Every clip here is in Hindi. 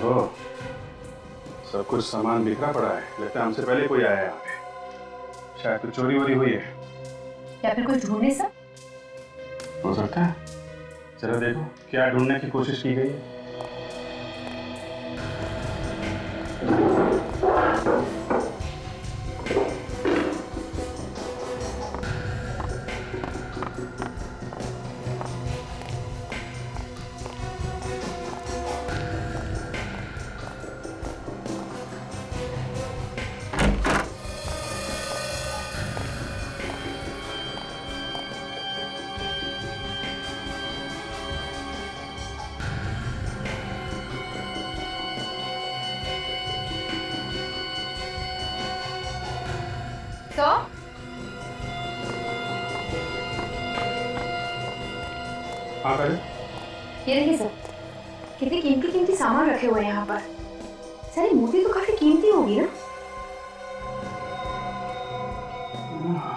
ओहो, सब कुछ सामान बिखरा पड़ा है। लगता है हमसे पहले कोई आया है यहाँ पे। शायद कुछ चोरी वोरी हुई है या फिर कुछ ढूंढने सब। हो सकता है। चलो देखो क्या ढूंढने की कोशिश की गई है। तो हाँ करे। ये देखिए सर, कितने कीमती कीमती सामान रखे हुए हैं यहाँ पर। सर ये मूर्ति तो काफी कीमती होगी ना,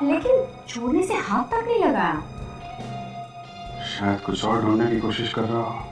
लेकिन छोड़ने से हाथ तक नहीं लगाया। शायद कुछ और ढूंढने की कोशिश कर रहा हो।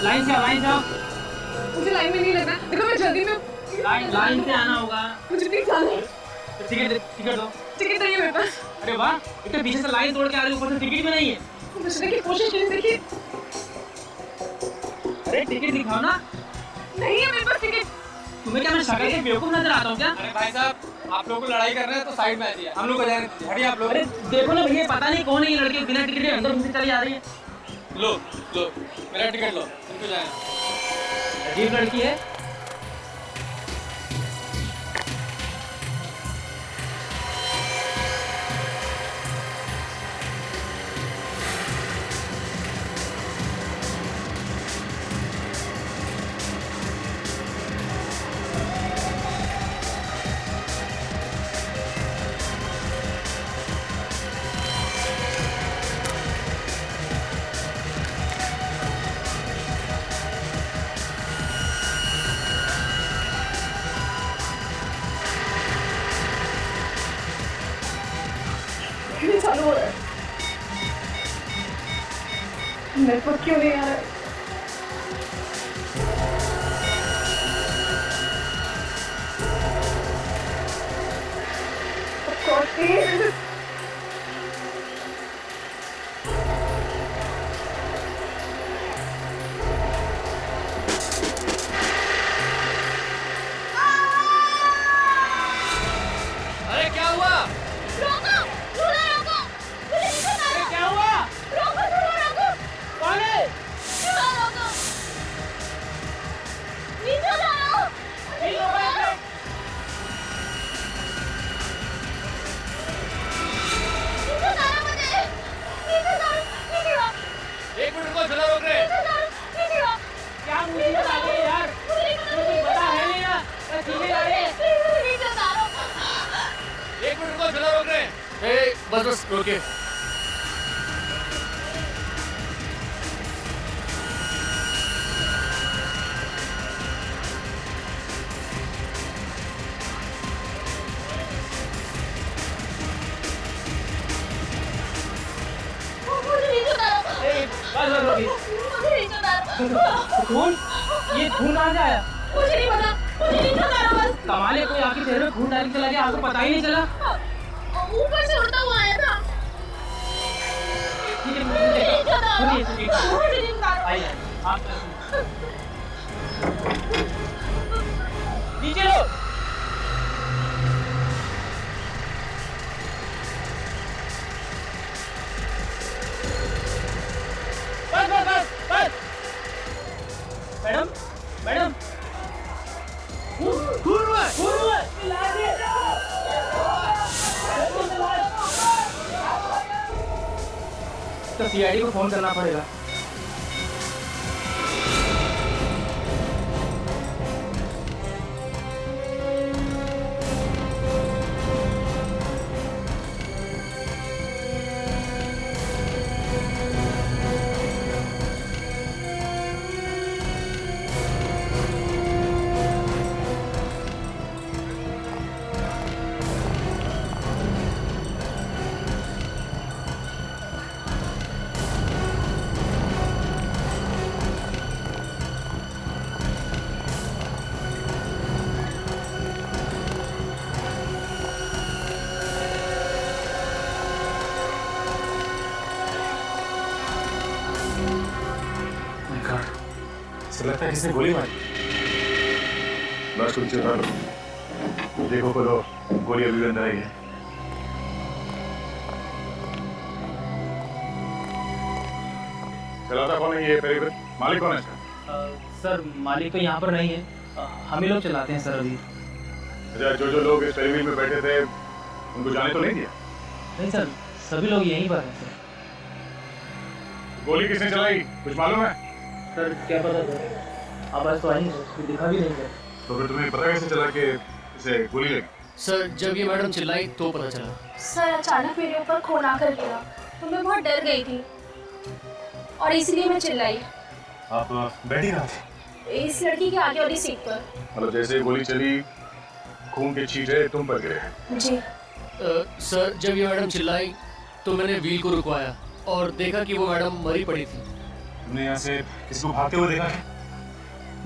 लाइन से आओ, लाइन से आओ। मुझे लाइन में नहीं लगना। देखो मैं जल्दी में। लाइन से आना होगा। मुझे नहीं जाना है। तो टिकट दो। टिकट नहीं है मेरे पास। अरे वाह, इतने पीछे से लाइन तोड़ के आ रही हो, ऊपर से टिकट भी नहीं है। बचने की कोशिश की, देखिए। अरे टिकट दिखाओ ना। नहीं है मेरे पास टिकट। तुम्हें क्या मैं शक्ल से बेवकूफ नजर आता हूँ क्या? अरे भाई साहब, आप लोगों को लड़ाई कर रहे हैं तो साइड में आइए, हम लोग को जाने दीजिए। हटिए आप लोग। अरे देखो ना भैया, पता नहीं कौन है ये लड़की, बिना टिकट के अंदर घुसती चली आ रही है। लो मेरा टिकट लो, इनको जाना। अजीब लड़की है। क्यों चालू हो रहा है? नेटवर्क क्यों नहीं आ रहा है? God, please. अरे क्या हुआ? रोको! झूला रोको! मुझे नीचे उतारो! क्या हुआ? रोको, झूला रोको! कौन है? झूला रोको! नीचे उतारो! इन लोगों ने नीचे उतारो मुझे! नीचे उतारो! नीचे आओ! एक मिनट को झूला रोक रहे। नीचे उतारो! नीचे आओ! क्या मुझे बता रही है यार? मुझे मुझे पता है नहीं ना, बस सीधे आ रही है। प्लीज नीचे उतारो! एक मिनट को झूला रोक रहे। बस रोकिए। बस बस अभी। मुझे नहीं चला। खून? ये खून कहाँ से आया? मुझे नहीं पता, मुझे नहीं चला बस। कमाल है, कोई आपके चेहरे में खून डाल के चला गया, आपको पता ही नहीं चला। ऊपर से उड़ता हुआ आया था। ठीक है, नहीं चला। सुनिए, सुनिए। मुझे नहीं पता। आइए, आप नीचे लो। बस बस बस बस। मैडम मैडम, खून हुआ है, खून हुआ है। तो सीआईडी को फोन करना पड़ेगा। ऐसा लगता है किसने गोली मारी। बस कुछ चला लो, देखो बोलो, गोली अभी भी अंदर आई है। चलाता कौन है ये फेरीवेल? मालिक कौन है इसका? सर मालिक तो यहाँ पर नहीं है, हम ही लोग चलाते हैं सर अभी। अच्छा, जो लोग इस फेरीवेल में बैठे थे उनको जाने तो नहीं दिया? नहीं सर, सभी लोग यहीं पर हैं सर। गोली किसने चलाई, कुछ मालूम है? सर क्या पता सर, आवाज़ तो आई नहीं, दिखा भी नहीं सर। तो फिर तुम्हें पता कैसे चला कि इसे गोली लगी? सर जब ये मैडम चिल्लाई तो पता चला। सर अचानक मेरे ऊपर खून आकर गिरा तो मैं बहुत डर गई थी और इसलिए मैं चिल्लाई। आप बैठी कहाँ थे? इस लड़की के आगे वाली सीट पर। मतलब जैसे गोली चली, खून के छींटे तुम पर गिरे? जी। सर जब ये मैडम चिल्लाई तो मैंने व्हील को रुकवाया और देखा कि वो मैडम मरी पड़ी थी। तुमने यहाँ से किसी को भागते हुए देखा है?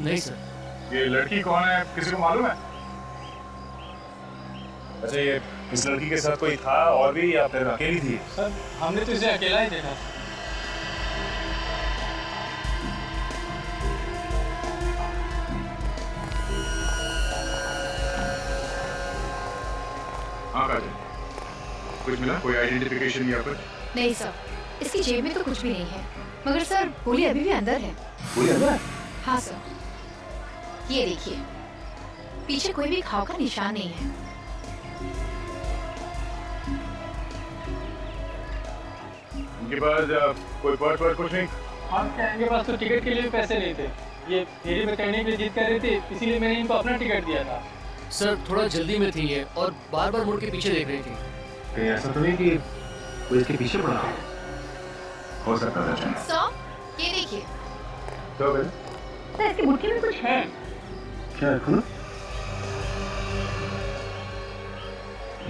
नहीं सर। ये लड़की कौन है, किसी को मालूम है? अच्छा, ये इस लड़की के साथ कोई था और भी या फिर अकेली थी? सर हमने तो इसे अकेला ही देखा। हाँ काजल, कुछ मिला, कोई आइडेंटिफिकेशन या कुछ? नहीं सर, इसकी जेब में तो कुछ भी नहीं है, मगर सर गोली अभी भी अंदर है। गोली अंदर है? हाँ सर, ये देखिए, पीछे कोई भी घाव का निशान नहीं है। उनके पास कोई पर्स कुछ नहीं? इनके पास तो टिकट के लिए भी पैसे नहीं थे, ये फेरी में चढ़ने के लिए जिद कर रहे थे, इसीलिए मैंने इनको अपना टिकट दिया था। सर थोड़ा जल्दी में थी ये और बार बार मुड़ के पीछे देख रही थी। कहीं ऐसा तो नहीं कि कोई इसके पीछे पड़ा हो सकता है? सर ये देखिए, तो फिर सर इसकी मुट्ठी में कुछ है। क्या है? खुलो।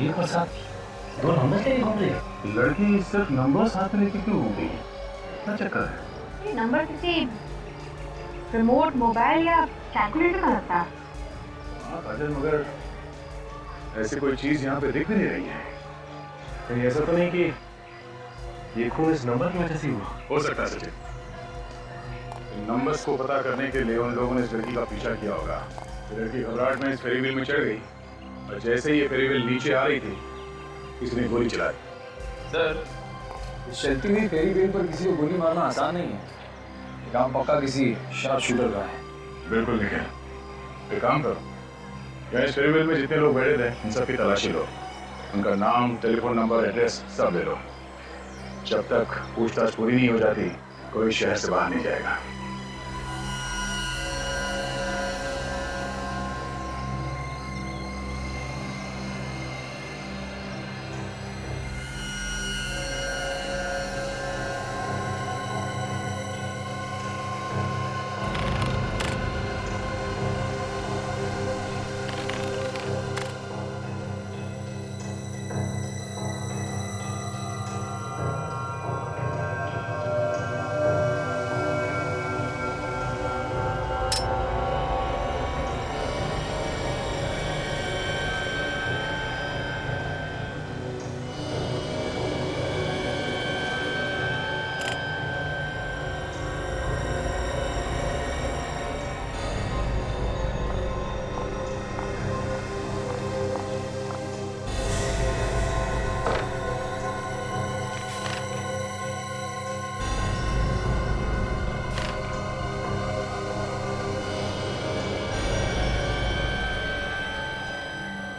ये कौन सा दो नंबर से घूम रही है? लड़की सिर्फ नंबर साथ में लेके क्यों घूम रही है? क्या चक्कर है? ये नंबर किसी रिमोट मोबाइल या कैलकुलेटर का लगता है। हाँ काजल, मगर ऐसी कोई चीज यहाँ पे दिख भी नहीं रही है। कहीं ऐसा तो नहीं कि ये खून इस नंबर की वजह से हुआ? हो सकता है सचिन, इन नंबर्स को पता करने के लिए उन लोगों ने इस लड़की का पीछा किया होगा। ये लड़की घबराहट में इस फेरी व्हील में चढ़ गई और जैसे ही ये फेरी व्हील नीचे आ रही थी, किसी ने गोली चला दी। सर, चलती हुई फेरी व्हील पर किसी को गोली मारना आसान नहीं है। ये काम पक्का किसी शार्प शूटर का है। बिल्कुल निखिल, एक काम करो, यहाँ इस फेरी व्हील में जितने लोग बैठे थे उन सबकी तलाशी लो, उनका नाम, टेलीफोन नंबर, एड्रेस सब ले लो। जब तक पूछताछ पूरी नहीं हो जाती, कोई शहर से बाहर नहीं जाएगा।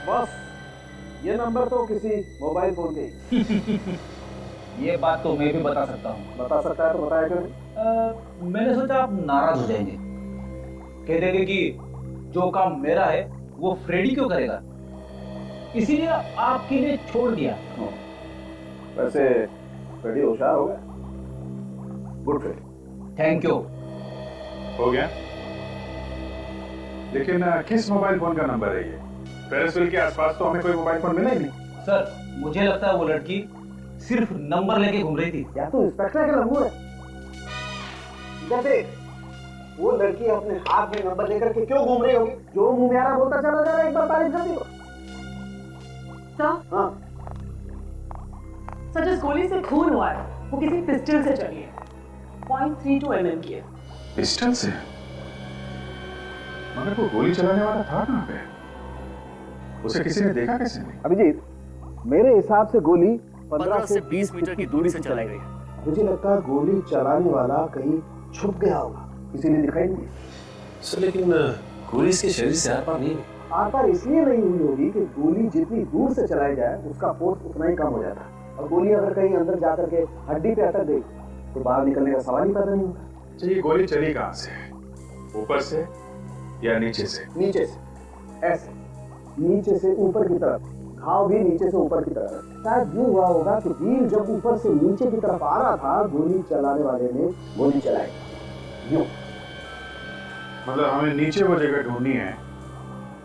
बॉस, ये नंबर तो किसी मोबाइल फोन के ही। ये बात तो मैं भी बता सकता हूँ। बता सकता है तो बताया क्यों नहीं? मैंने सोचा आप नाराज हो जाएंगे, कह देंगे कि जो काम मेरा है वो फ्रेडी क्यों करेगा, इसीलिए आपके लिए छोड़ दिया। वैसे फ्रेडी होशियार हो गया। Good Freddy. Thank you. हो गया। लेकिन किस मोबाइल फोन का नंबर है ये? पेरिसविल के आसपास तो हमें कोई मोबाइल फोन मिला ही नहीं। सर, मुझे लगता है वो लड़की सिर्फ नंबर लेके घूम रही थी। या तो इंस्पेक्टर का लम्बू है। जैसे वो लड़की अपने हाथ में नंबर लेकर के क्यों घूम रही होगी? जो मुंह में आ रहा बोलता चला जा रहा, एक बार तारीफ कर दी। सर, हाँ, सर जिस गोली से खून हुआ है वो किसी पिस्टल से चली है। 0.32 mm की है। पिस्टल से? मगर वो गोली चलाने वाला था कहाँ पे? उसे किसी ने देखा कैसे नहीं? अभिजीत, मेरे हिसाब से गोली 15 से 20 मीटर की दूरी से चलाई गई। मुझे लगता है गोली चलाने वाला कहीं छुप गया होगा, किसी ने दिखाई नहीं। सर लेकिन गोली इसके शरीर से आर पार नहीं हुई। आर पार इसलिए नहीं हुई होगी कि गोली जितनी दूर से चलाई जाए उसका फोर्स उतना ही कम हो जाता है, और गोली अगर कहीं अंदर जाकर के हड्डी पे अटक गई तो बाहर निकलने का सवाल ही पैदा नहीं होगा। ये गोली चली कहाँ से? ऊपर से या नीचे से? नीचे से, ऐसे नीचे से ऊपर की तरफ, घाव भी नीचे से ऊपर की तरफ। शायद यूं हुआ होगा कि तीर जब ऊपर से नीचे की तरफ आ रहा था, गोली चलाने वाले ने गोली चलाई यूं। मतलब हमें नीचे वो जगह ढूंढनी है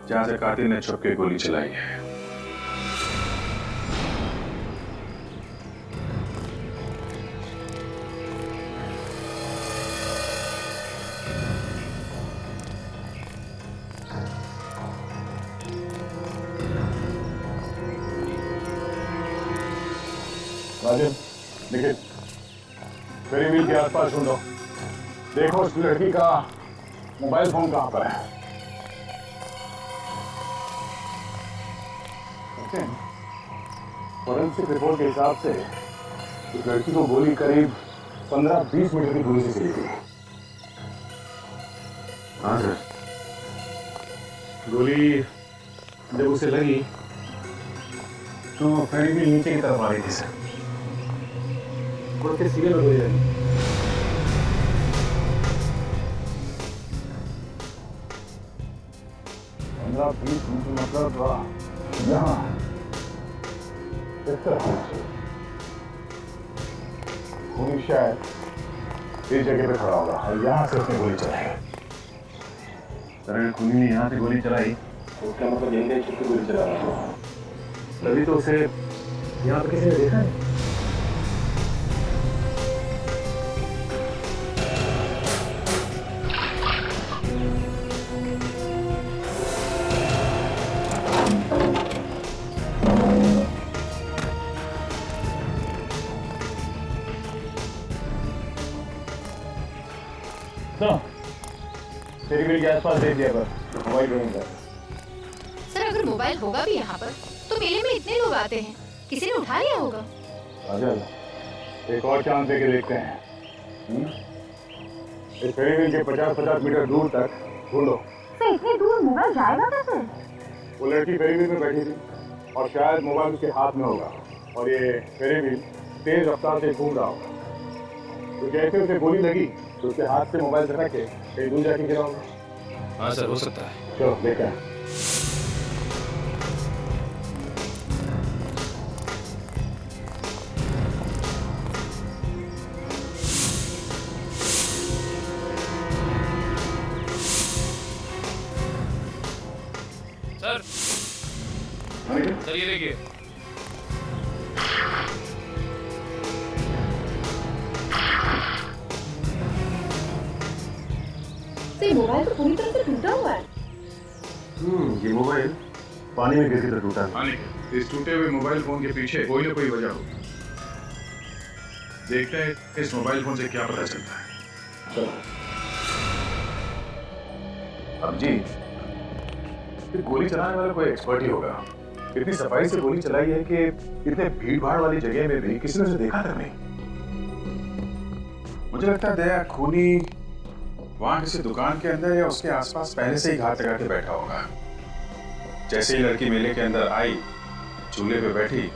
जहां से कातिल ने छुप के गोली चलाई है। राजन, निखिल, मेरी व्हील के आसपास ढूंढो। देखो उस लड़की का मोबाइल फोन कहाँ पर है। फॉरेंसिक रिपोर्ट के हिसाब से उस लड़की को गोली करीब 15-20 मीटर की दूरी से चली थी। हाँ सर, गोली जब उसे लगी तो करीब नीचे की तरफ आ रही थी सर। उसके सीने में गोली लगी। मतलब यहाँ इस तरह खूनी शायद इस जगह पे खड़ा होगा और यहाँ से उसने गोली चलाई। अगर खूनी ने यहाँ से गोली चलाई तो उसका मतलब यही नहीं कि गोली चला रहा था। तभी तो उसे यहाँ पे किसी ने देखा नहीं। तेरी व्हील के आसपास देख लिया पर मोबाइल ढूंढ कर। सर अगर मोबाइल होगा भी यहाँ पर तो मेले में इतने लोग आते हैं, किसी ने उठा लिया होगा। अजय, एक और चांस देके देखते हैं। इस फेरी व्हील के 50-50 मीटर दूर तक ढूंढो। सर इतनी दूर मोबाइल जाएगा कैसे? वो लड़की फेरी व्हील में बैठी थी और शायद मोबाइल उसके हाथ में होगा और ये फेरी व्हील तेज रफ्तार से घूम रहा होगा। तो जैसे उसे गोली लगी तो उसके हाथ से मोबाइल झटक के कहीं दूर जाके गिरा होगा। हाँ सर, हो सकता है। चलो देखते हैं। सर ये देखिए। मोबाइल तो पूरी तरह से टूटा हुआ है। ये मोबाइल पानी में गिरकर टूटा है। इस टूटे हुए मोबाइल फोन के पीछे कोई ना कोई वजह होगी। देखते हैं इस मोबाइल फोन से क्या पता चलता है। चलो। अब जी, गोली चलाने वाला कोई एक्सपर्ट ही होगा। इतनी सफाई से गोली चलाई है कि इतने भीड़ भाड़ वाली जगह में भी किसी ने उसे देखा तक नहीं। मुझे लगता है दया खूनी वहां किसी दुकान के अंदर या उसके आसपास पहले से ही घात लगा के बैठा होगा। जैसे ही लड़की मेले के अंदर आई, झूले पे बैठी,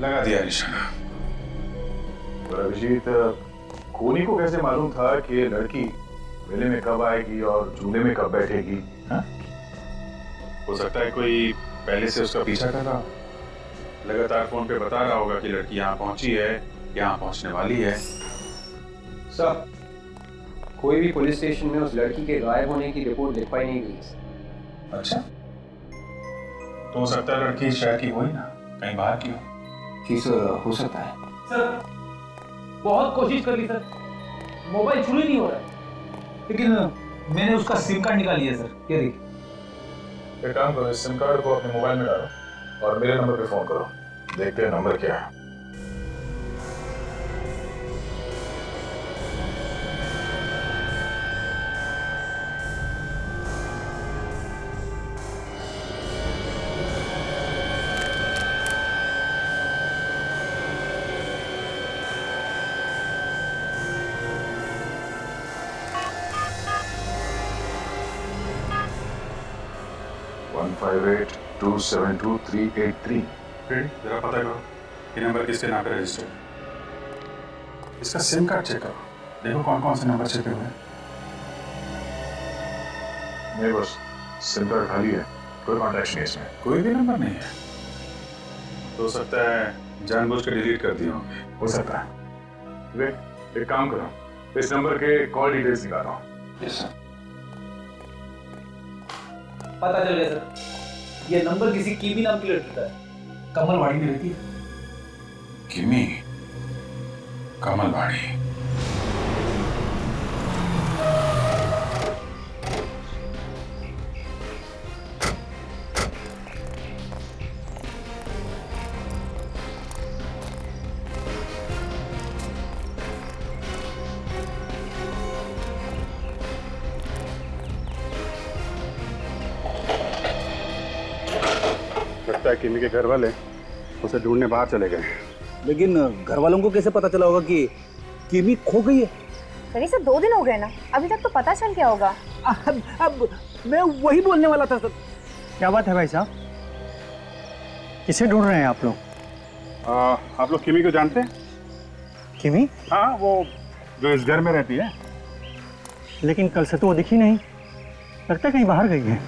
लगा दिया निशाना। और अभिजीत, कोनी को कैसे मालूम था कि ये लड़की मेले में कब आएगी और झूले में कब बैठेगी? हाँ? हो सकता है कोई पहले से उसका पीछा कर रहा, लगातार फोन पे बता रहा होगा कि लड़की यहाँ पहुंची है, यहाँ पहुंचने वाली है। सर, कोई भी पुलिस स्टेशन में उस लड़की के गायब होने की रिपोर्ट लिखवाई नहीं गई। अच्छा, तो हो सकता है लड़की शहर की हो ही ना, कहीं बाहर की हो। जी सर, हो सकता है। सर बहुत कोशिश कर ली सर, मोबाइल शुरू ही नहीं हो रहा है, लेकिन मैंने उसका सिम कार्ड निकाल लिया सर। ये देखिए। एक काम करो, इस सिम कार्ड को अपने मोबाइल में डालो और मेरे नंबर पे फोन करो, देखते हैं नंबर क्या है। वन 58272383। जरा पता करो ये नंबर किसके नाम पे रजिस्टर है। इसका सिम कार्ड चेक करो, देखो कौन कौन से नंबर छपे हुए हैं। नहीं, बस सिम कार्ड खाली है, कोई कॉन्टैक्ट नहीं है इसमें, कोई भी नंबर नहीं है। तो हो सकता है जानबूझ के डिलीट कर दिए होंगे, हो सकता है। देख, एक काम करो, इस नंबर के कॉल डिटेल्स निकालो। Yes sir. पता चल गया सर, ये नंबर किसी कीमी नाम की लड़की का है, कमलवाड़ी में रहती है। किमी, कमलवाड़ी। लगता है किमी के घर वाले उसे ढूंढने बाहर चले गए। लेकिन घर वालों को कैसे पता चला होगा कि किमी खो गई है? सर इसे 2 दिन हो गए ना, अभी तक तो पता चल गया होगा। अब मैं वही बोलने वाला था सर। क्या बात है भाई साहब, किसे ढूंढ रहे हैं आप लोग? आप लोग किमी को जानते हैं? किमी? हाँ, वो जो इस घर में रहती है। लेकिन कल से तो वो दिखी नहीं, लगता है कहीं बाहर गई है।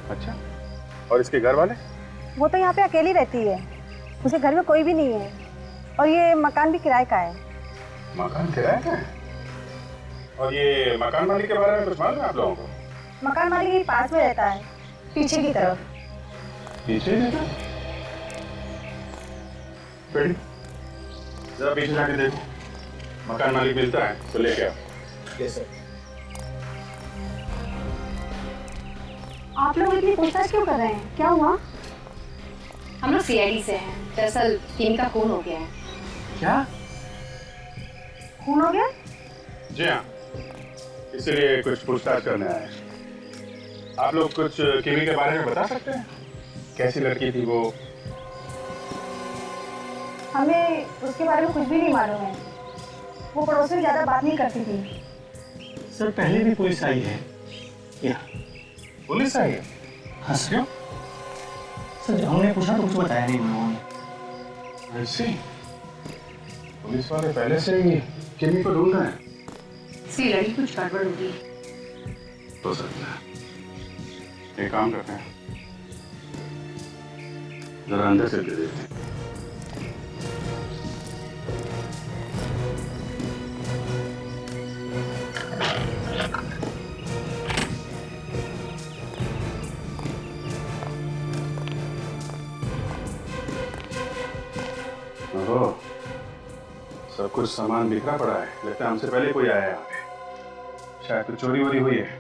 अच्छा, और इसके घर वाले? वो तो यहाँ पे अकेली रहती है, उसके घर में कोई भी नहीं है, और ये मकान भी किराए का है। मकान किराए का है? और ये मकान मालिक के बारे में कुछ मालूम है आप लोगों को? मकान मालिक के पास में रहता है, पीछे की तरफ। पीछे रहता? बेटी, जरा पीछे जाके देखो, मकान मालिक मिलता है तो लेके आओ। Yes sir. आप लोग इतनी पूछताछ क्यों कर रहे हैं, क्या हुआ? हम लोग सीआईडी से हैं, दरअसल किमी का खून हो गया है। क्या खून हो गया? जी हाँ, इसीलिए कुछ पूछताछ करने आए हैं। आप लोग कुछ किमी के बारे में बता सकते हैं? कैसी लड़की थी वो? हमें उसके बारे में कुछ भी नहीं मालूम है, वो पड़ोस में ज़्यादा बात नहीं करती थी। सर पहले भी पुलिस आई है यहाँ। पुलिस आई है? हाँ सर। सर जब हमने पूछा तो कुछ बताया नहीं उन लोगों ने। ऐसे पुलिस वाले पहले से ही किमी को ढूंढ रहे हैं। इसकी लड़की कुछ गड़बड़ होगी। हो सकता है। एक काम करते हैं, जरा अंदर से देखते हैं। ओहो, सब कुछ सामान बिखरा पड़ा है, लगता है हमसे पहले कोई आया है यहाँ पे। शायद कुछ चोरी वोरी हुई है,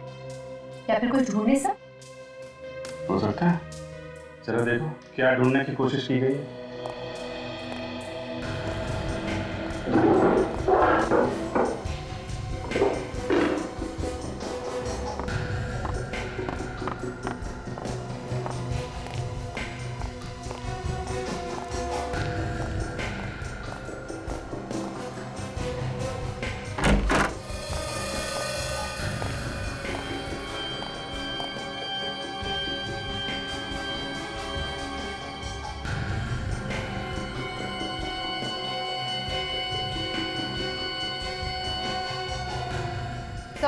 या फिर कुछ ढूंढने सर? हो सकता है। चलो देखो क्या ढूंढने की कोशिश की गई है। सर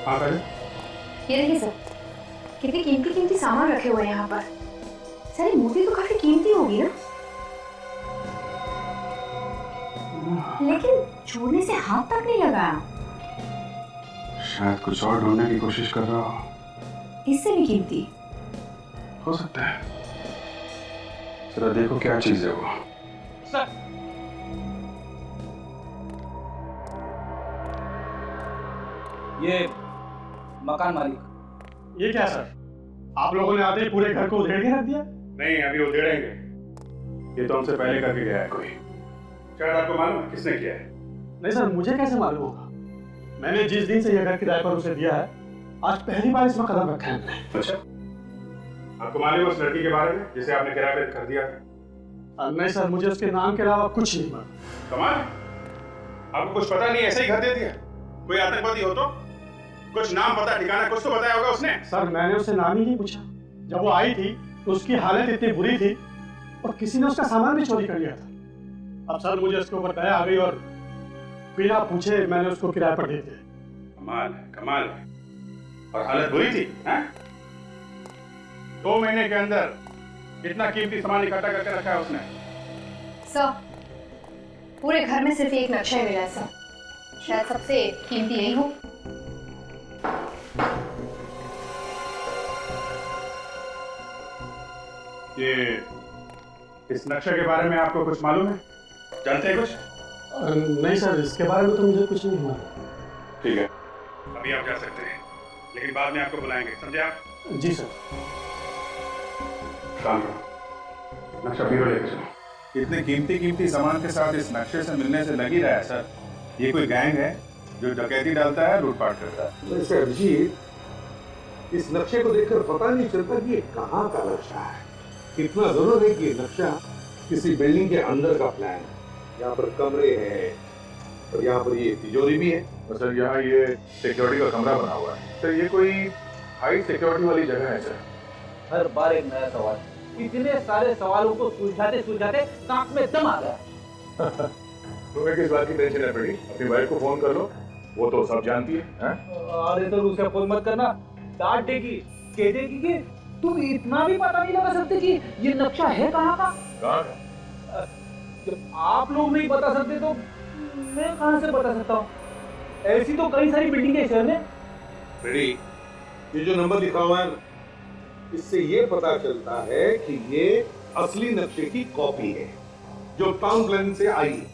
हाँ काजल, ये देखिए सर, कितने कीमती कीमती सामान रखे हुए हैं यहाँ पर। सर ये मूर्ति तो काफी कीमती होगी ना, लेकिन छूने से हाथ तक नहीं लगाया। शायद कुछ और ढूंढने की कोशिश कर रहा हो। इससे भी कीमती हो सकता है। जरा देखो क्या चीज है वो। सर ये मकान मालिक। ये क्या सर, आप लोगों ने आते ही पूरे घर को उधेड़ के रख दिया? नहीं, अभी उधेड़ेंगे। ये तो हमसे पहले करके गया है कोई। शायद आपको मालूम है किसने किया है? नहीं सर, मुझे कैसे मालूम होगा? मैंने जिस दिन से यह घर किराए पर उसे दिया है, आज पहली बार इसमें कदम रखा है मैंने। अच्छा, आपको मालूम है उस लड़की के बारे में जिसे आपने किराए पे कर दिया था? नहीं सर, मुझे उसके नाम के अलावा कुछ नहीं मालूम। कमाल, आपको कुछ पता नहीं, ऐसे ही घर दे दिया? कोई आतंकवादी हो तो कुछ नाम पता ठिकाना कुछ तो बताया होगा उसने। सर मैंने उससे नाम ही नहीं पूछा। जब वो आई थी तो उसकी हालत इतनी बुरी थी और किसी ने उसका सामान भी चोरी कर लिया था। अब सर मुझे उसके ऊपर दया आ गई और बिना पूछे मैंने उसको किराए पर दे दिया। कमाल है, कमाल है। और हालत बुरी थी, हैं? 2 महीने के अंदर इतना कीमती सामान इकट्ठा करके रखा है उसने। सर पूरे घर में सिर्फ एक नक्शा ही मिला है सर, शायद सबसे कीमती यही हो। ये इस नक्शे के बारे में आपको कुछ मालूम है? जानते हैं कुछ? नहीं सर, इसके बारे में तो मुझे कुछ नहीं मालूम। ठीक है, अभी आप जा सकते हैं, लेकिन बाद में आपको बुलाएंगे, समझे आप? जी सर। काम करो, नक्शा बीरो लेके चलो। इतने कीमती सामान के साथ इस नक्शे से मिलने से लग ही रहा है सर, ये कोई गैंग है जो डकैती डालता है, लूटपाट करता है। वैसे अभिजीत, इस नक्शे को देखकर पता नहीं चलता कि ये कहाँ का नक्शा है। कितना जरूर है कि ये नक्शा किसी बिल्डिंग के अंदर का प्लान है। यहाँ पर कमरे हैं और यहाँ पर ये तिजोरी भी है। तो सर यहाँ ये सिक्योरिटी का कमरा बना हुआ है। सर ये कोई हाई सिक्योरिटी वाली जगह है सर? हर बार एक नया सवाल, इतने सारे सवालों को सुलझाते सुलझाते नाक में दम आ गया। तुम्हें किस बात की टेंशन है बेटी? अपनी वाइफ को फोन कर लो, वो तो सब जानती है। अरे तो उसे फोन मत करना, डांट देगी, कह देगी कि तुम इतना भी पता नहीं लगा सकते कि ये नक्शा है कहाँ का। जब आप लोग नहीं बता सकते तो मैं कहाँ से बता सकता हूँ? ऐसी तो कई सारी बिल्डिंग है शहर में। बेटी, ये जो नंबर लिखा हुआ है इससे ये पता चलता है कि ये असली नक्शे की कॉपी है जो टाउन प्लानिंग से आई है।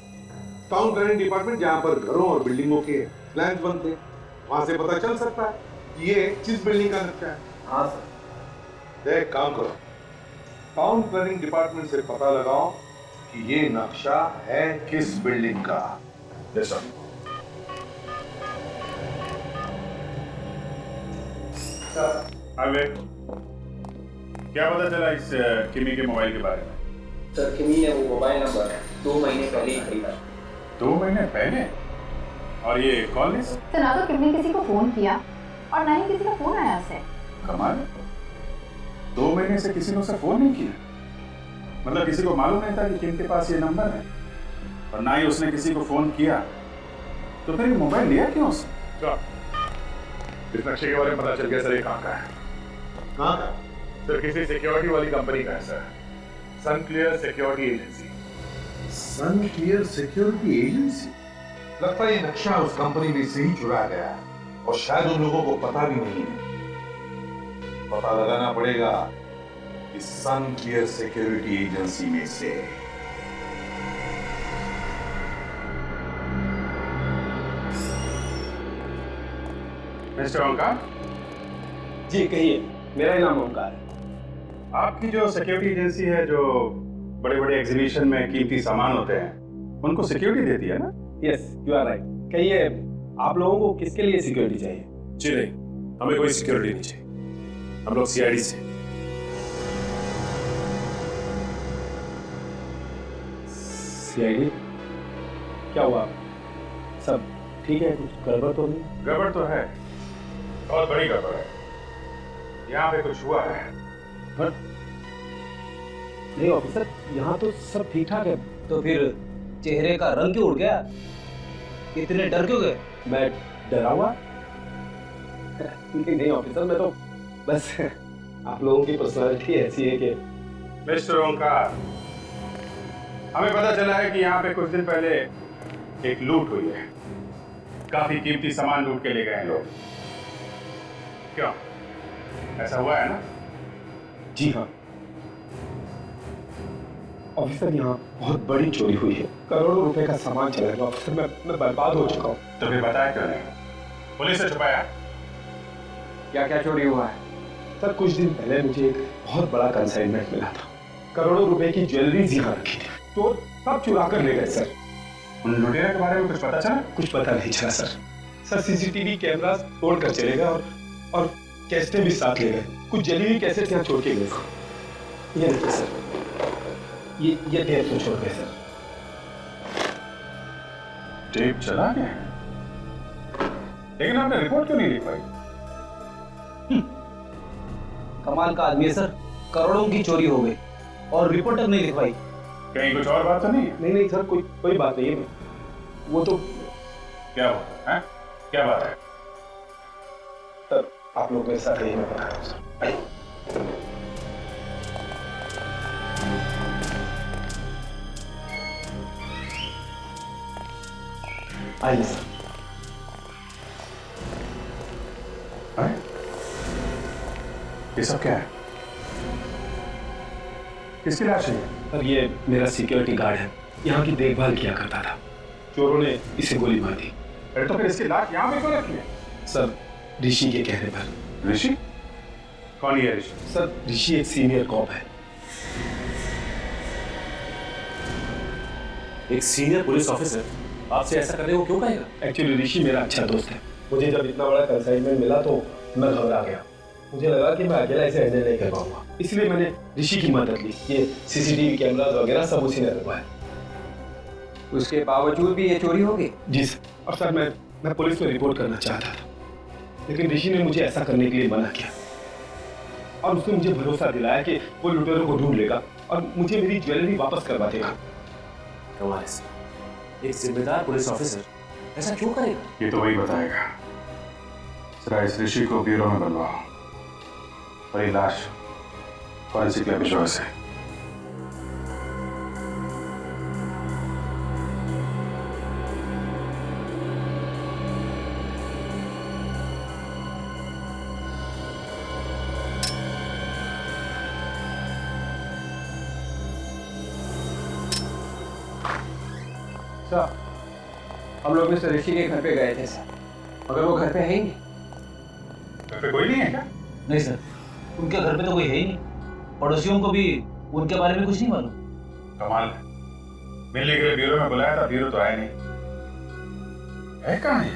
टाउन प्लानिंग डिपार्टमेंट जहाँ पर घरों और बिल्डिंगों के प्लान बनते हैं, वहां से पता चल सकता है कि ये किस बिल्डिंग का नक्शा है। हाँ सर। देख, काम करो, टाउन प्लानिंग डिपार्टमेंट से पता लगाओ कि ये नक्शा है किस बिल्डिंग का। Yes sir. क्या पता चला इस किमी के मोबाइल के बारे में? सर किमी ने वो मोबाइल नंबर 2 महीने पहले ही खरीदा। 2 महीने पहले? और ये कॉल लिस्ट? तो ना तो किमी ने किसी को फोन किया और ना ही किसी का फोन आया उसे। कमाल, 2 महीने से किसी ने उसे फोन नहीं किया? मतलब किसी को मालूम नहीं था कि किम के पास ये नंबर है और ना ही उसने किसी को फोन किया, तो फिर ये मोबाइल लिया क्यों उसने? इस नक्शे के बारे में पता चल गया सर, ये कहाँ का है? कहाँ का? सर किसी सिक्योरिटी वाली कंपनी का है सर, सन क्लियर सिक्योरिटी एजेंसी। सन क्लियर सिक्योरिटी एजेंसी? लगता है ये नक्शा उस कंपनी में से ही चुराया गया है और शायद उन लोगों को पता भी नहीं है। पता लगाना पड़ेगा इस सन क्लियर सिक्योरिटी एजेंसी में से। मिस्टर ओंकार जी कहिए, मेरा नाम ओंकार है। आपकी जो सिक्योरिटी एजेंसी है, जो बड़े बड़े एग्जीबिशन में कीमती सामान होते हैं उनको सिक्योरिटी देती है ना? Yes, you are right. कहिए, आप लोगों को किसके लिए सिक्योरिटी चाहिए? जी नहीं, हमें कोई सिक्योरिटी नहीं चाहिए, हम लोग सीआईडी से। सीआईडी? क्या हुआ? सब ठीक है? कुछ गड़बड़ तो नहीं? गड़बड़ तो है, बहुत बड़ी गड़बड़ है। यहाँ पे कुछ हुआ है। पर नहीं ऑफिसर, यहाँ तो सब ठीक ठाक है। तो फिर चेहरे का रंग क्यों उड़ गया? इतने डर क्यों गए? मैं डरा हुआ नहीं ऑफिसर, मैं तो बस आप लोगों की पर्सनालिटी ऐसी है कि। मिस्टर ओंकार, हमें पता चला है कि यहाँ पे कुछ दिन पहले एक लूट हुई है। काफी कीमती सामान लूट के ले गए हैं लोग। क्यों, ऐसा हुआ है ना? जी हाँ ऑफिसर, यहाँ बहुत बड़ी चोरी हुई है। करोड़ों रुपए का सामान चला गया ऑफिसर। मैं बर्बाद हो चुका हूँ। तो फिर बताया क्यों नहीं? पुलिस से छुपाया? क्या क्या चोरी हुआ है? सर कुछ दिन पहले मुझे एक बहुत बड़ा कंसाइनमेंट मिला था। करोड़ों रुपए की ज्वेलरीज यहाँ रखी थी, चोर सब चुरा कर ले गए सर। उन लुटेरे के बारे में कुछ पता चला? कुछ पता नहीं चला सर। सर सीसीटीवी कैमरा तोड़ कर चले गए और कैसेटें भी साथ ले गए। कुछ जली हुई कैसेट यहाँ छोड़ के गए। ये देखिए सर, ये टेप तो छोड़ गए सर। टेप चला गया, लेकिन आपने रिपोर्ट क्यों नहीं लिख पाई? कमाल का आदमी है सर, करोड़ों की चोरी हो गई और रिपोर्ट तक नहीं लिखवाई। कहीं कुछ और बात तो नहीं है? नहीं सर, कोई बात नहीं है। वो तो क्या हुआ है? क्या बात है? सर आप लोग मेरे साथ यही, मैं बता रहा हूँ सर। आइए सर। ये सब क्या है? किसकी लाश है? सर ये मेरा सिक्योरिटी गार्ड है, यहाँ की देखभाल किया करता था। चोरों ने इसे गोली मार दी। अरे तो फिर इसकी लाश यहाँ पे क्यों रखी है? सर ऋषि के कहने पर। ऋषि? कौन है ऋषि? सर ऋषि एक सीनियर कॉप है। एक सीनियर पुलिस ऑफिसर आपसे ऐसा करने को क्यों कहेगा? एक्चुअली ऋषि मेरा अच्छा दोस्त है। मुझे जब इतना बड़ा कंसाइनमेंट मिला तो मैं घबरा गया। मुझे लगा कि मैं अकेला इसे हैंडल नहीं कर पाऊंगा, इसलिए मैंने ऋषि की मदद ली। ये सीसीटीवी कैमरा वगैरह सब उसी ने लगवाया। उसके बावजूद भी ये चोरी हो गई? जी सर। और सर मैं पुलिस में रिपोर्ट करना चाहता था, लेकिन ऋषि ने मुझे ऐसा करने के लिए मना किया और उसने मुझे भरोसा दिलाया कि वो लुटेरों को ढूंढ लेगा और मुझे मेरी ज्वेलरी वापस करवा देगा। कमाल है, एक जिम्मेदार पुलिस ऑफिसर ऐसा क्यों करेगा? ये तो वही बताएगा। जरा इस ऋषि को ब्यूरो में बुलवाओ और ये लाश फॉरेंसिक लैब भिजवाओ इसे। सर हम लोग मिस्टर ऋषि के घर पे गए थे सर, मगर वो घर पे है ही नहीं। घर पे कोई नहीं है क्या? नहीं सर, उनके घर पे तो कोई है ही नहीं। पड़ोसियों को भी उनके बारे में कुछ नहीं मालूम। कमाल है, मिलने के लिए ब्यूरो में बुलाया था, ब्यूरो तो आया नहीं। है कहाँ है?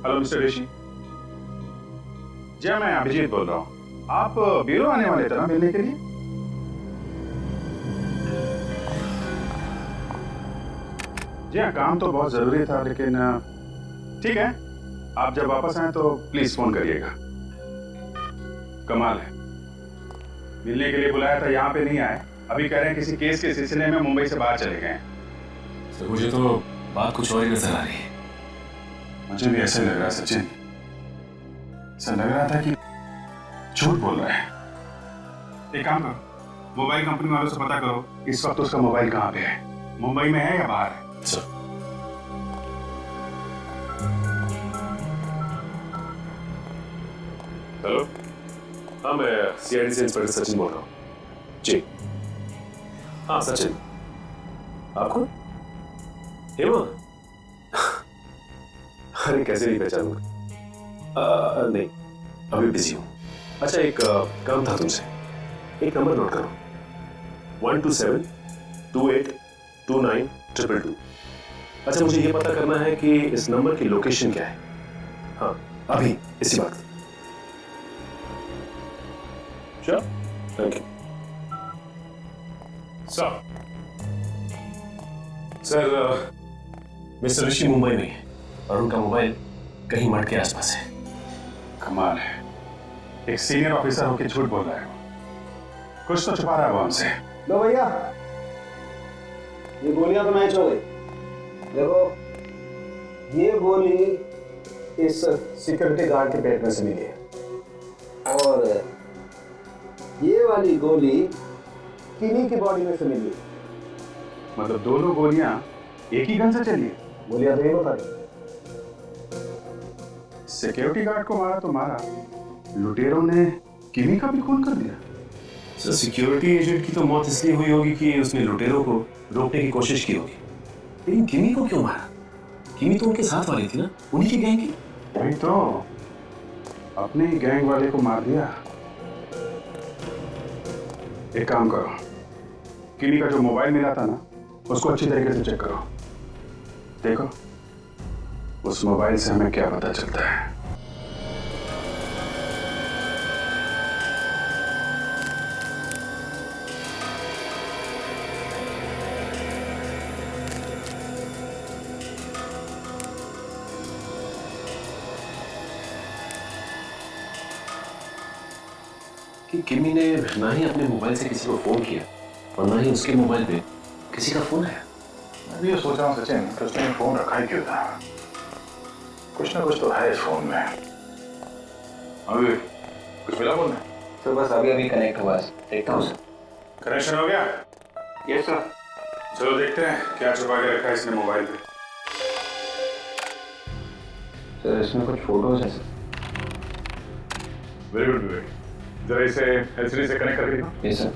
हेलो मिस्टर ऋषि जी, मैं अभिजीत बोल रहा हूँ। आप ब्यूरो आने वाले थे ना मिलने के लिए? जी हाँ, काम तो बहुत जरूरी था, लेकिन ठीक है, आप जब वापस आए तो प्लीज फोन करिएगा। कमाल है, मिलने के लिए बुलाया था, यहाँ पे नहीं आए। अभी कह रहे हैं किसी केस के सिलसिले में मुंबई से बाहर चले गए। सर मुझे तो बात कुछ और ही नजर आ रही है। मुझे भी ऐसे लग रहा है सचिन, ऐसा लग रहा था कि झूठ बोल रहा है। एक काम करो, मोबाइल कंपनी वालों से पता करो इस वक्त उसका मोबाइल कहाँ पे है, मुंबई में है या बाहर है। सर हेलो, हाँ मैं सीआईडी से इंस्पेक्टर सचिन बोल रहा हूँ। जी हाँ सचिन, आपको हेमा? अरे कैसे नहीं पहचानूंगा? नहीं अभी बिजी हूँ। अच्छा एक काम था तुमसे, एक नंबर नोट करो, 127282922। अच्छा मुझे ये पता करना है कि इस नंबर की लोकेशन क्या है। हाँ अभी इसी वक्त। Sure, thank you sir. Mister Rishi Mumbai में है और उनका मोबाइल कहीं मठ के आसपास है। कमाल है, एक सीनियर ऑफिसर होकर झूठ बोल रहा है। कुछ तो छुपा रहा है वो हमसे। लो भैया, ये गोलियां तो मैच हो गई। देखो, ये गोली इस सिक्योरिटी गार्ड के पेट में से मिली है और ये वाली गोली किन्हीं की बॉडी में से मिली है। मतलब दोनों गोलियां एक ही गन से चली है? गोलियां तो एक होता है। सिक्योरिटी गार्ड को मारा तो मारा, लुटेरों ने किमी का भी खून कर दिया। सर, सिक्योरिटी एजेंट की तो मौत इसलिए हुई होगी कि उसने लुटेरों को रोकने की कोशिश की होगी, लेकिन किमी को क्यों मारा? किमी तो उनके साथ वाली थी ना, उन्हीं की गैंग की। वही तो, अपने ही गैंग वाले को मार दिया। एक काम करो, किमी का जो मोबाइल मिला था ना, उसको अच्छी तरीके से चेक करो। देखो उस मोबाइल से हमें क्या पता चलता है। कि किमी ने ना ही अपने मोबाइल से किसी को फोन किया और ना ही उसके मोबाइल पे किसी का फोन आया। मैं भी ये सोच रहा हूँ सचिन कि उसने फोन रखा ही क्यों था। कुछ ना कुछ तो है इस फोन में। अभी कुछ मिला फोन में? तो बस अभी कनेक्ट हुआ है, देखता हूँ सर। कनेक्शन हो गया? Yes sir. चलो देखते हैं क्या छुपा के रखा है इसने मोबाइल पे। सर इसमें कुछ फोटोज है सर। वेरी गुड विवेक, जरा इसे एलसीडी से कनेक्ट करके दिखाओ। Yes sir.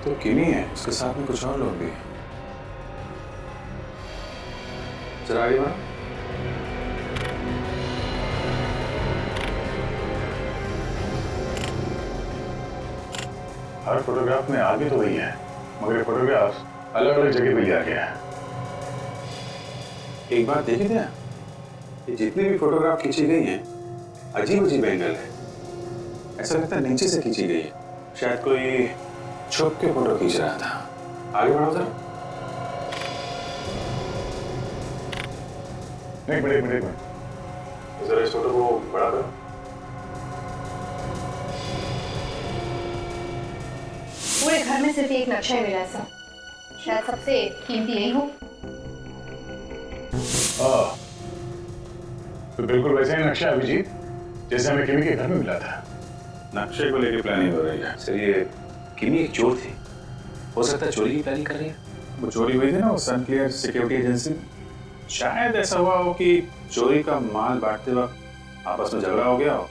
तो किमी है, उसके साथ में कुछ और लोग भी हैं। जरा आगे बढ़ो। हर फोटोग्राफ में आदमी तो वही है, मगर फोटोग्राफ अलग अलग जगह पे लिया गया है। एक बात देखी क्या, ये जितनी भी फोटोग्राफ खींची गई हैं, अजीब अजीब एंगल है। ऐसा लगता है नीचे से खींची गई है, शायद कोई छुप के फोटो खींच रहा था। आगे बढ़ो जरा। एक मिनट, जरा इस फोटो को बड़ा करो। पूरे घर में सिर्फ एक नक्शा ही मिला है सर, शायद सबसे कीमती यही हो। तो बिल्कुल वैसा ही नक्शा अभिजीत जैसे हमें किमी के घर में मिला था। नक्शे को लेकर प्लानिंग हो रही है। सर ये किमी एक चोर थी, हो सकता है चोरी की प्लानिंग कर रही है। वो चोरी हुई थी ना उस सनक्लियर सिक्योरिटी एजेंसी में। शायद ऐसा हुआ हो कि चोरी का माल बांटते वक्त आपस में झगड़ा हो गया हो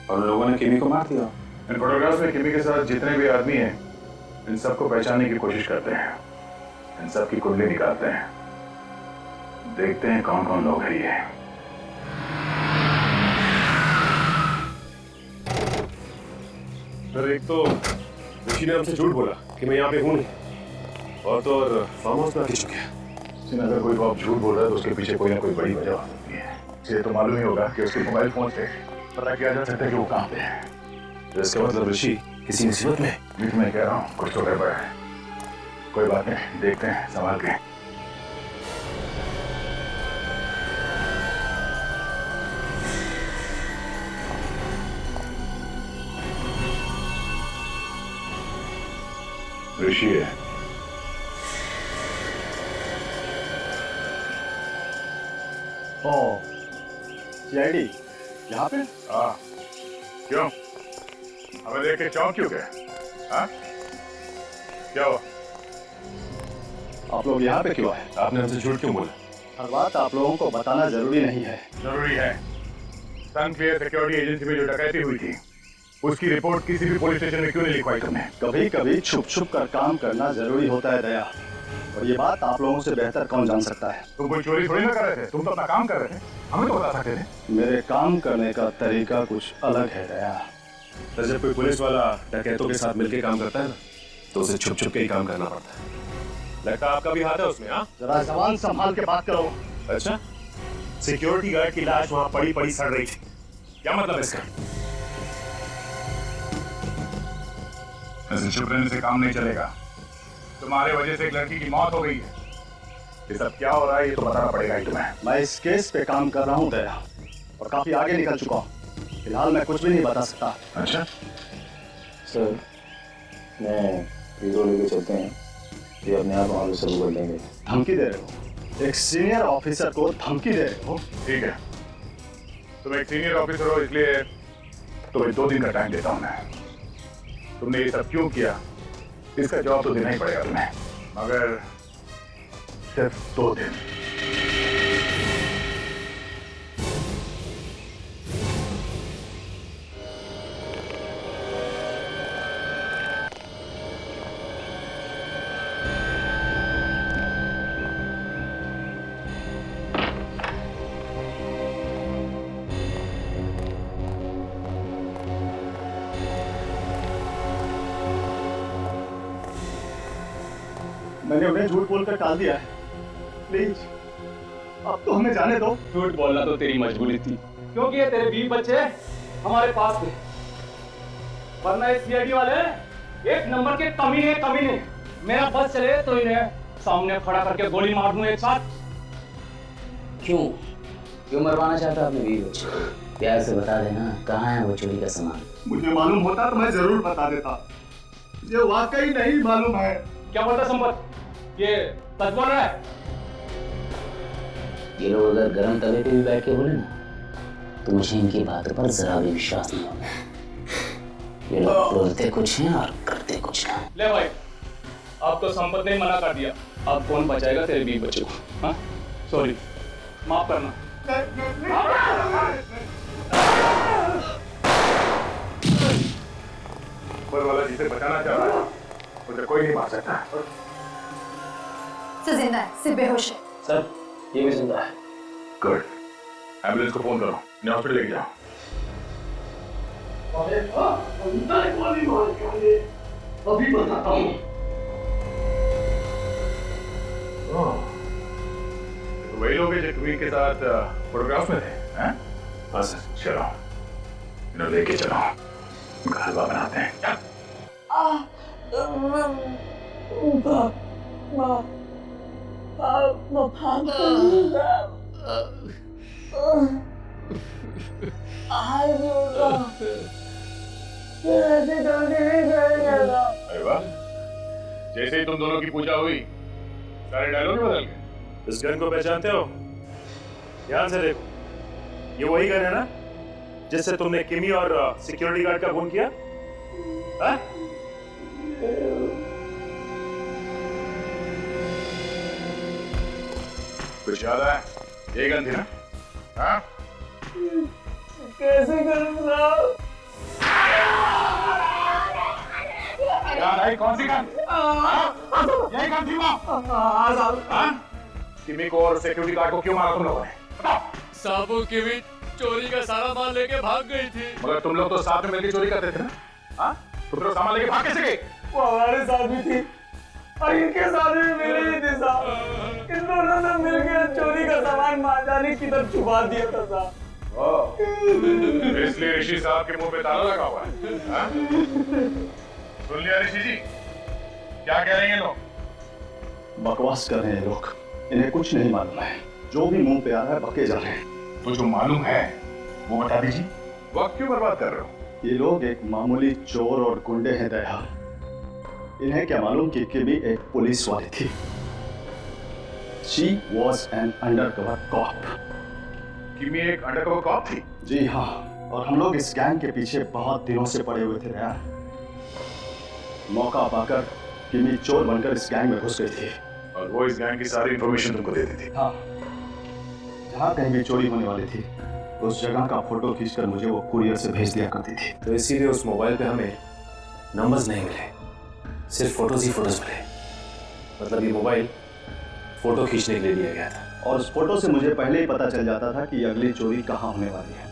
और उन लोगों ने किमी को मार दिया। इन फोटोग्राफ्स में किमी के साथ जितने भी आदमी हैं, इन सबको पहचानने की कोशिश करते हैं, इन सब की कुंडली निकालते हैं, देखते हैं कौन कौन लोग हैं ये। सर एक तो ऋषि ने हमसे झूठ बोला कि मैं यहाँ पे हूँ नहीं, और तो और फार्म हाउस में आके चुके हैं। अगर कोई बाप झूठ बोल रहा है तो उसके पीछे कोई ना कोई बड़ी वजह हो सकती है। ये तो मालूम ही होगा कि उसके मोबाइल फोन से पता किया जा सकता है कि वो कहाँ पे है। तो इसका मतलब ऋषि किसी मुसीबत में? मैं कह रहा हूँ कुछ तो गड़बड़ है। कोई बात नहीं, देखते हैं संभाल के। ऋषि है। ओ, सीआईडी यहाँ पे? हाँ, क्यों? हमें देख के चौंक क्यों गए? हाँ? क्या हुआ? आप लोग यहाँ पे क्यों आए? आपने हमसे झूठ क्यों बोला? हर बात आप लोगों को बताना जरूरी नहीं है। जरूरी है। सनक्लियर सिक्योरिटी एजेंसी में जो डकैती हुई थी, उसकी रिपोर्ट किसी भी पुलिस स्टेशन में क्यों नहीं लिखवाई तुमने? कभी कभी छुप छुप कर काम करना जरूरी होता है दया, और ये बात आप लोगों से बेहतर कौन जान सकता है। तुम कोई चोरी थोड़ी ना कर रहे थे, तुम तो अपना काम कर रहे थे, हमें तो बता सकते थे। मेरे काम करने का तरीका कुछ अलग है दया। सर जब कोई पुलिस वाला डकैतों के साथ मिलकर काम करता है ना, तो उसे छुप छुप के ही काम करना पड़ता है। लगता है आपका भी हाथ है उसमें? हाँ, जरा जबान संभाल के बात करो। अच्छा, सिक्योरिटी गार्ड की लाश वहां पड़ी पड़ी सड़ रही थी, क्या मतलब इसका? ऐसे चुप रहने से काम नहीं चलेगा। तुम्हारे वजह से एक लड़की की मौत हो गई है, ये सब क्या हो रहा है ये तो बताना पड़ेगा ही तुम्हें। मैं इस केस पे काम कर रहा हूँ दया, और काफी आगे निकल चुका हूँ। फिलहाल मैं कुछ भी नहीं बता सकता। अच्छा सर, मैं हीरो लेके चलते हैं, ये अपने आप वहाँ शुरू कर लेंगे। धमकी दे रहे हो? एक सीनियर ऑफिसर को धमकी दे रहे हो? ठीक है, तुम एक सीनियर ऑफिसर हो इसलिए तुम्हें 2 दिन का टाइम देता हूं मैं। तुमने ये सब क्यों किया इसका जवाब तो देना ही पड़ेगा तुम्हें, मगर सिर्फ 2 दिन। मैंने उन्हें झूठ बोलकर टाल दिया है, प्लीज अब तो हमें जाने दो। झूठ बोलना तो तेरी मजबूरी थी, क्योंकि ये तेरे 20 बच्चे हमारे पास थे, वरना इस सीआईडी वाले एक नंबर के कमीने। मेरा बस चले तो इन्हें सामने खड़ा करके गोली मार दूं एक साथ। क्यों मरवाना चाहता अपने 20 बच्चे? प्यार से बता देना कहाँ है वो चोरी का सामान। मुझे मालूम होता तो मैं जरूर बता देता, मुझे वाकई नहीं मालूम है। क्या बोलता संपत, ये सच बोल रहा है? ये लोग अगर गर्म तवे पे भी बैठ के बोले ना तो मुझे इनकी बातों पर जरा भी विश्वास नहीं होगा। ये लोग बोलते कुछ हैं और करते कुछ नहीं। ले भाई, अब तो संपत ने मना कर दिया, अब कौन बचाएगा तेरे 20 बच्चों को? हाँ, सॉरी, माफ करना। ऊपर वाला जिसे बचाना चाह रहा है उसे कोई नहीं मार सकता। सर जिंदा है, सिर्फ बेहोश है। सर, ये भी जिंदा है। गुड, एम्बुलेंस को फोन करो, इन्हें हॉस्पिटल लेके जाओ। अभी बताता हूँ। तो वही लोग हैं जो कबीर के साथ फोटोग्राफ में थे, हैं? हाँ सर, चलो इन्हें लेके चलो, उनका हलवा बनाते हैं। क्या? अरे वाह, जैसे ही तुम दोनों की पूजा हुई सारे डायलॉग बदल गए। इस गन को पहचानते हो? ध्यान से देखो, ये वही गन है ना जिससे तुमने किमी और सिक्योरिटी गार्ड का खून किया? हाँ? कुछ याद है? ये गन थी ना? हाँ? कैसे करूं साहब? याद आई कौन सी गन? यही गन थी वो? किमी को और सिक्योरिटी गार्ड को क्यों मारा तुम लोगों ने? साहब वो किमी चोरी का सारा माल लेके भाग गई थी। मगर तुम लोग तो साथ में मिलकर चोरी करते थे ना? हाँ? तुम लोग सामान लेके भाग कैसे गए? वो हमारे साथ भी थी और इनके साथ भी मिली ही थी साहब। इन दोनों ने मिलकर चोरी का सामान महाजानी की तरफ छुपा दिया था साहब। इसलिए ऋषि साहब के मुंह पे ताला लगा हुआ है। हाँ? सुन लिया ऋषि जी, क्या कह रहे हैं लोग? बकवास कर रहे हैं लोग, इन्हें कुछ नहीं मालूम है। जो भी मुंह पे आ रहा है बके जा रहे हैं। तो जो मालूम है वो बता दीजिए, वक्त क्यों बर्बाद कर रहे हो? ये लोग एक मामूली चोर और गुंडे हैं दया। इन्हें क्या मालूम कि किमी एक पुलिस वाली थी। She was an undercover cop. किमी एक अंडरकवर कॉप थी? जी हाँ, और हम लोग इस गैंग के पीछे बहुत दिनों से पड़े हुए थे दया। मौका पाकर किमी चोर बनकर इस गैंग में घुस गई थी। और वो इस गैंग की सारी इंफॉर्मेशन तुमको देती थी? हाँ, जहाँ कहीं भी चोरी होने वाली थी उस जगह का फोटो खींचकर मुझे वो कुरियर से भेज दिया करती थी। तो इसीलिए उस मोबाइल पे हमें नंबर्स नहीं मिले, सिर्फ फोटोज ही फोटोज मिले। मतलब ये मोबाइल फोटो खींचने के लिए दिया गया था। और उस फोटो से मुझे पहले ही पता चल जाता था कि अगली चोरी कहाँ होने वाली है।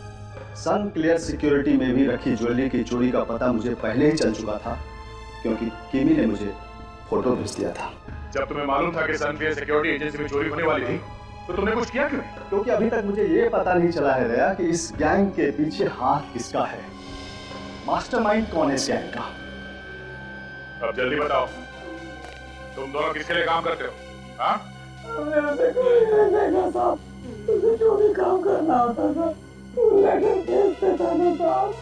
सन क्लियर सिक्योरिटी में भी रखी ज्वेलरी की चोरी का पता मुझे पहले ही चल चुका था, क्योंकि किमी ने मुझे फोटो भेज दिया था। जब तुम्हें मालूम था कि सन क्लियर सिक्योरिटी एजेंसी में चोरी होने वाली थी तो तुमने कुछ किया क्यों? क्योंकि अभी तक मुझे ये पता नहीं चला है दया कि इस गैंग के पीछे हाथ किसका है। मास्टरमाइंड कौन है इस गैंग का? अब जल्दी बताओ, तुम दोनों किसके लिए काम करते हो? हाँ? मेरे से कोई नहीं देखा साहब, तुझे जो भी काम करना होता था तू लेटर भेजते था ना साहब।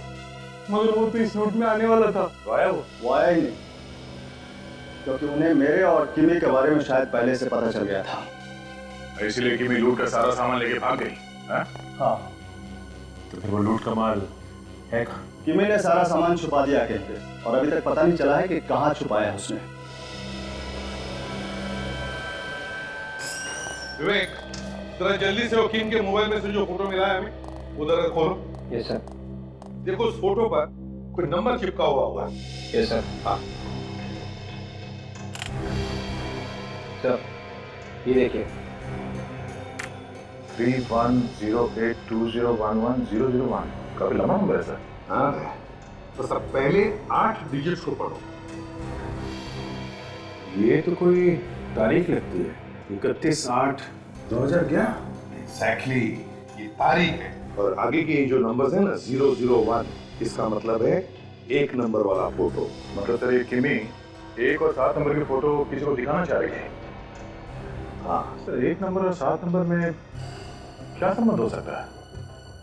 मगर वो तो इस रूट में आने वाला था। तो आया वो आया ही नहीं, क्योंकि उन्हें मेरे और किमी के बारे में शायद पहले से पता चल गया था। इसलिए किमी लूट का सारा सामान लेके भाग गई। हाँ। तो फिर वो लूट का माल है कहाँ? किमी ने सारा सामान छुपा दिया कहीं पे, और अभी तक पता नहीं चला है कि कहाँ छुपाया उसने। विवेक, जरा जल्दी से वकील के मोबाइल में से जो फोटो मिला है हमें उधर खोलो। Yes sir. देखो उस फोटो पर कोई नंबर चिपका हुआ होगा। Yes sir. हाँ सर, ये देखिए 310820110001। काफी लंबा नंबर है सर। हाँ तो सर पहले 8 डिजिट्स को पढ़ो। ये तो कोई तारीख लगती है, 31/8/2011। एग्जैक्टली, ये तारीख है। और आगे के जो नंबर्स है ना 001, इसका मतलब है 1 नंबर वाला फोटो। मतलब सर ये किमी 1 और 7 नंबर की फोटो किसी को दिखाना चाह रही है। हाँ सर, 1 नंबर और 7 नंबर में क्या संबंध हो सकता है?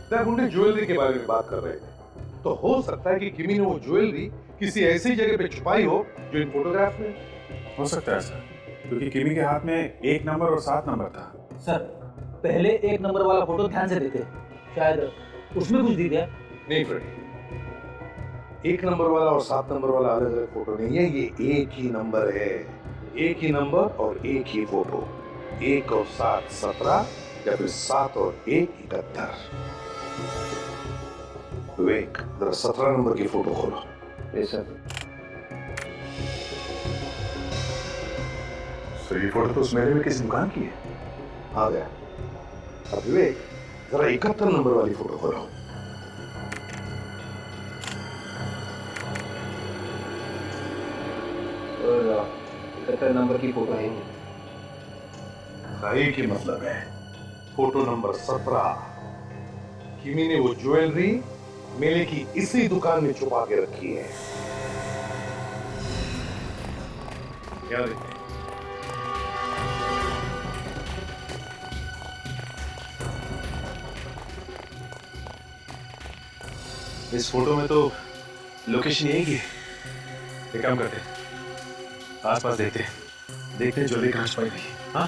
सर उन्हें ज्वेलरी के बारे में बात कर रहे थे, तो हो सकता है कि किमी ने वो ज्वेलरी किसी ऐसी जगह पे छुपाई हो जो इन फोटोग्राफ में हो सकता है सर, क्योंकि किमी के हाथ में 1 नंबर और 7 नंबर था। सर पहले 1 नंबर वाला फोटो ध्यान से देखे, शायद उसमें कुछ दिख गया। नहीं फ्रेंड, 1 नंबर वाला और 7 नंबर वाला अलग अलग फोटो नहीं है, ये एक ही नंबर है। एक ही नंबर और एक ही फोटो। 1 और 7 17 या फिर 7 और 1 71। विवेक, जरा 17 नंबर की फोटो खोलो। Yes sir. सर ये फोटो तो उस मेले में किसी दुकान की है। आ गया। अब विवेक, जरा 71 नंबर वाली फोटो खोलो। और 71 नंबर की फोटो है। सही की मतलब है फोटो नंबर 17। किमी ने वो ज्वेलरी मेले की इसी दुकान में छुपा के रखी है। क्या देखते हैं? इस फोटो में तो लोकेशन यही की है। एक काम करते हैं, आसपास देखते हैं ज्वेलरी कहाँ छुपाई गई। हाँ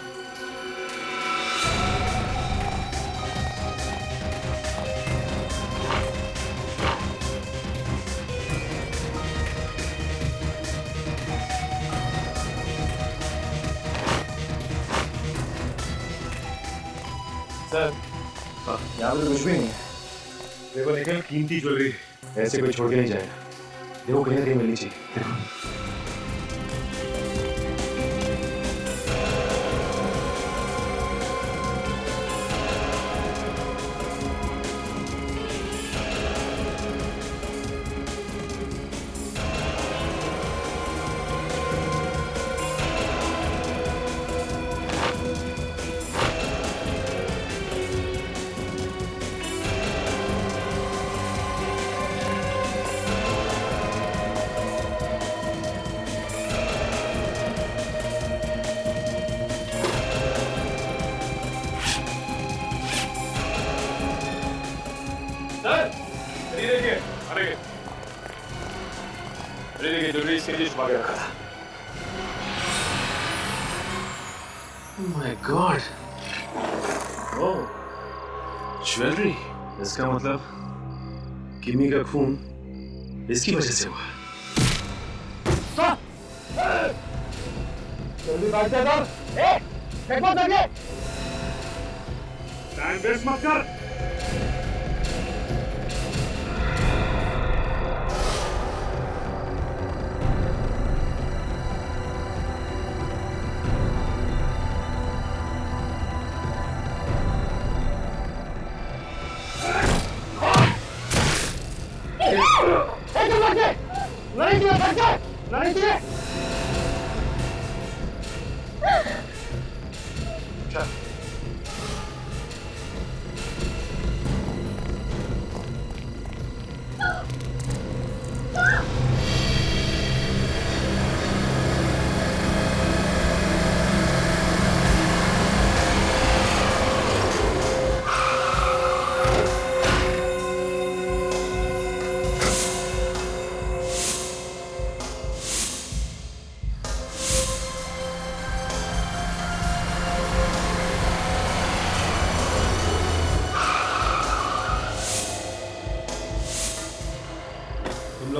सर, यहाँ पे कुछ भी नहीं है। देखो निकल, कीमती ज्वेलरी ऐसे कोई छोड़ के नहीं जाएगा। देखो कहीं ना कहीं मिलनी चाहिए। देखो ज्वेलरी इसके लिए छुपा के रखा था। माय गॉड, ओह ज्वेलरी, इसका मतलब किमी का खून इसकी वजह से हुआ। जल्दी भाग जा इधर। एक बात लगे, टाइम वेस्ट मत कर।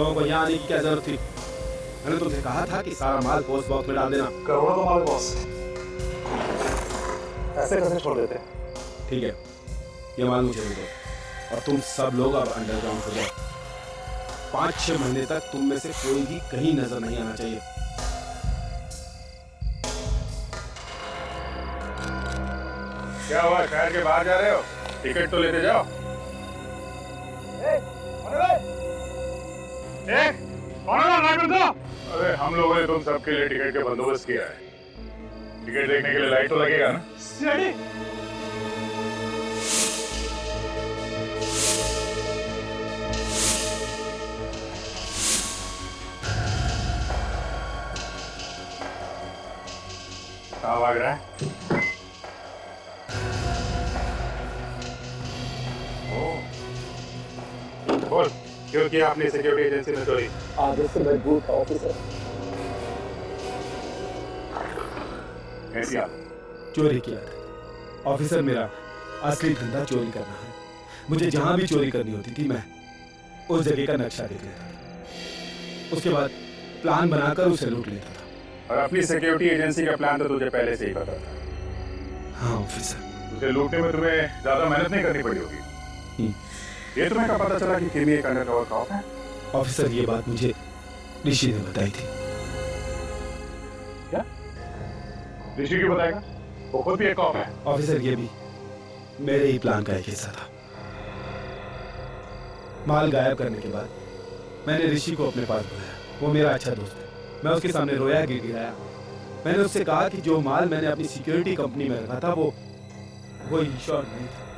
लोगों को यहाँ आने की क्या जरूरत थी? मैंने तुमसे कहा था कि सारा माल पोस्ट बॉक्स में डाल देना। करोड़ों का माल बॉस, ऐसे कैसे छोड़ देते? ठीक है, ये माल मुझे दे दो और तुम सब लोग अब अंडरग्राउंड हो जाओ। 5-6 महीने तक तुम में से कोई भी कहीं नजर नहीं आना चाहिए। क्या हुआ, शहर के बाहर जा रहे हो? टिकट तो लेते जाओ। अरे हम लोगों ने तुम सबके लिए टिकट का बंदोबस्त किया है। टिकट देखने के लिए लाइट तो लगेगा ना? कहाँ भाग रहा है? बोल, क्यों किया आपने सिक्योरिटी एजेंसी में चोरी? आगे से मजबूत था ऑफिसर। कैसी आप? चोरी किया था ऑफिसर, मेरा असली धंधा चोरी करना है। मुझे जहां भी चोरी करनी होती थी मैं उस जगह का नक्शा देख लेता था, उसके बाद प्लान बनाकर उसे लूट लेता था। और अपनी सिक्योरिटी एजेंसी का प्लान तो तुझे पहले से ही पता था। हाँ ऑफिसर। उसे लूटने में तुम्हें ज्यादा मेहनत नहीं करनी पड़ी होगी। ये तुम्हें कब पता चला कि किमी एक अंडरकवर कॉप है? ऑफिसर ये बात मुझे ऋषि ने बताई थी। क्या? ऋषि क्यों बताएगा? वो खुद भी एक कॉप है। ऑफिसर ये भी मेरे ही प्लान का एक हिस्सा था। माल गायब करने के बाद मैंने ऋषि को अपने पास बुलाया। वो मेरा अच्छा दोस्त है। मैं उसके सामने रोया गिड़गिड़ाया। मैंने उससे कहा कि जो माल मैंने अपनी सिक्योरिटी कंपनी में रखा था वो इंश्योर नहीं था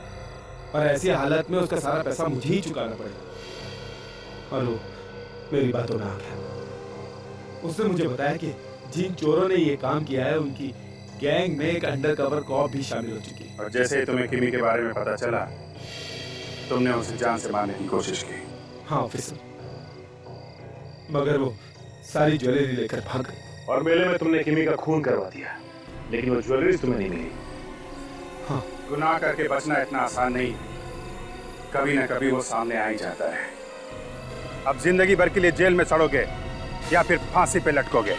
और ऐसी हालत में उसका सारा पैसा मुझे ही चुकाना पड़ेगा। और वो मेरी बातों में आ गया। उसने मुझे बताया कि जिन चोरों ने ये काम किया है उनकी गैंग में एक अंडरकवर कॉप भी शामिल हो चुकी है। और जैसे ही तुम्हें किमी के बारे में पता चला, तुमने उसे जान से मारने की कोशिश की। हाँ ऑफिसर, मगर वो सारी ज्वेलरी लेकर भाग गई। और मेले में तुमने किमी का खून करवा दिया, लेकिन वो ज्वेलरी तुम्हें नहीं मिली। हाँ। गुनाह करके बचना इतना आसान नहीं, कभी ना कभी वो सामने आ ही जाता है। अब जिंदगी भर के लिए जेल में सड़ोगे या फिर फांसी पे लटकोगे।